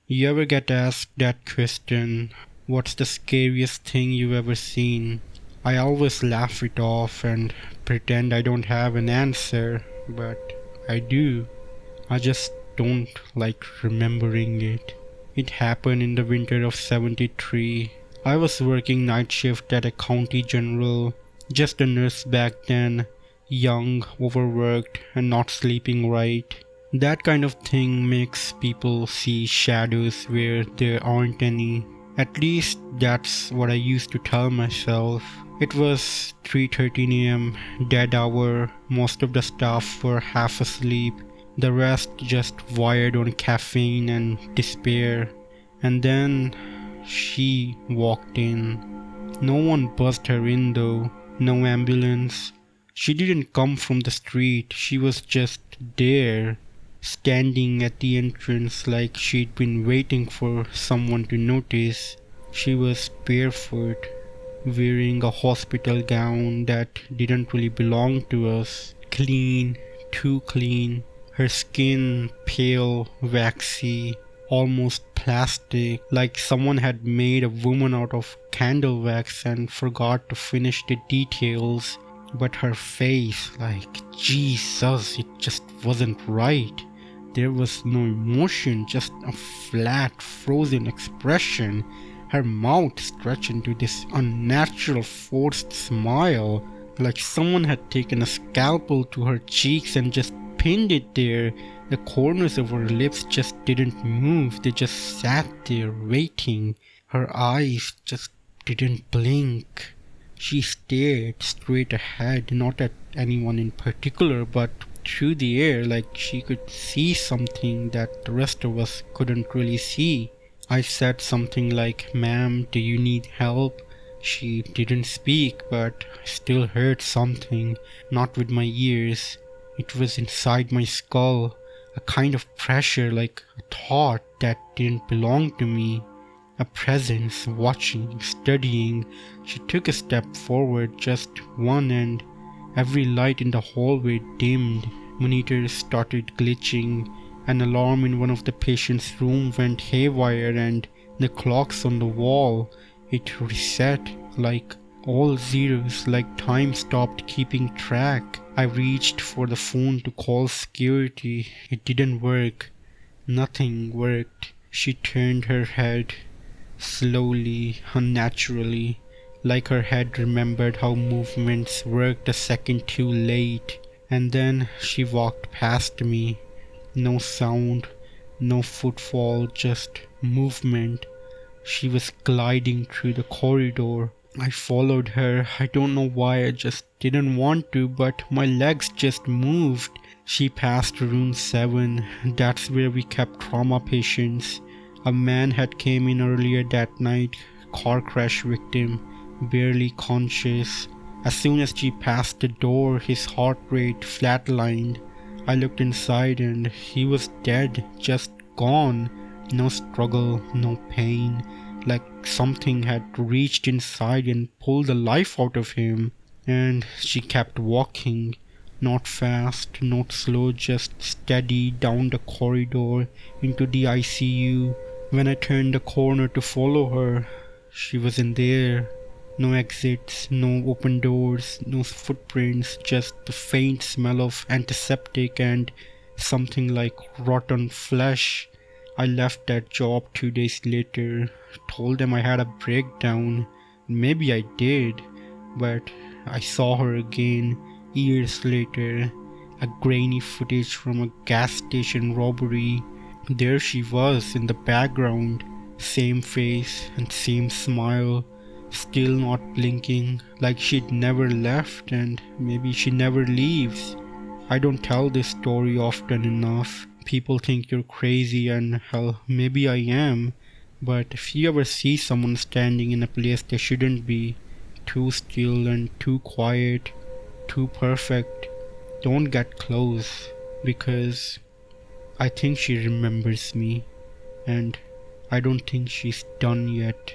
You ever get asked that question, what's the scariest thing you've ever seen? I always laugh it off and pretend I don't have an answer, but I do. I just don't like remembering it. It happened in the winter of 73. I was working night shift at a county general, just a nurse back then, young, overworked, and not sleeping right. That kind of thing makes people see shadows where there aren't any. At least that's what I used to tell myself. It was 3:13 a.m., dead hour. Most of the staff were half asleep. The rest just wired on caffeine and despair. And then she walked in. No one buzzed her in though. No ambulance. She didn't come from the street. She was just there, standing at the entrance like she'd been waiting for someone to notice. She was barefoot, wearing a hospital gown that didn't really belong to us. Clean, too clean. Her skin pale, waxy, almost plastic, like someone had made a woman out of candle wax and forgot to finish the details. But her face, like Jesus, it just wasn't right. There was no emotion, just a flat, frozen expression. Her mouth stretched into this unnatural, forced smile, like someone had taken a scalpel to her cheeks and just pinned it there. The corners of her lips just didn't move, they just sat there waiting. Her eyes just didn't blink. She stared straight ahead, not at anyone in particular, but through the air, like she could see something that the rest of us couldn't really see. I said something like, "Ma'am, do you need help?" She didn't speak, but I still heard something, not with my ears. It was inside my skull, a kind of pressure, like a thought that didn't belong to me. A presence, watching, studying. She took a step forward, just one, and every light in the hallway dimmed. Monitors started glitching. An alarm in one of the patient's rooms went haywire, and the clocks on the wall, it reset, like all zeros, like time stopped keeping track. I reached for the phone to call security. It didn't work. Nothing worked. She turned her head, slowly, unnaturally, like her head remembered how movements worked a second too late. And then she walked past me. No sound, no footfall, just movement. She was gliding through the corridor. I followed her. I don't know why, I just didn't want to, but my legs just moved. She passed room 7. That's where we kept trauma patients. A man had came in earlier that night, car crash victim, barely conscious. As soon as she passed the door, his heart rate flatlined. I looked inside and he was dead, just gone. No struggle, no pain, like something had reached inside and pulled the life out of him. And she kept walking, not fast, not slow, just steady down the corridor into the ICU. When I turned the corner to follow her, she wasn't there. No exits, no open doors, no footprints, just the faint smell of antiseptic and something like rotten flesh. I left that job 2 days later, told them I had a breakdown. Maybe I did, but I saw her again years later. A grainy footage from a gas station robbery. There she was in the background, same face and same smile. Still not blinking, like she'd never left, and maybe she never leaves. I don't tell this story often enough. People think you're crazy, and hell, maybe I am. But if you ever see someone standing in a place they shouldn't be, too still and too quiet, too perfect, don't get close, because I think she remembers me, and I don't think she's done yet.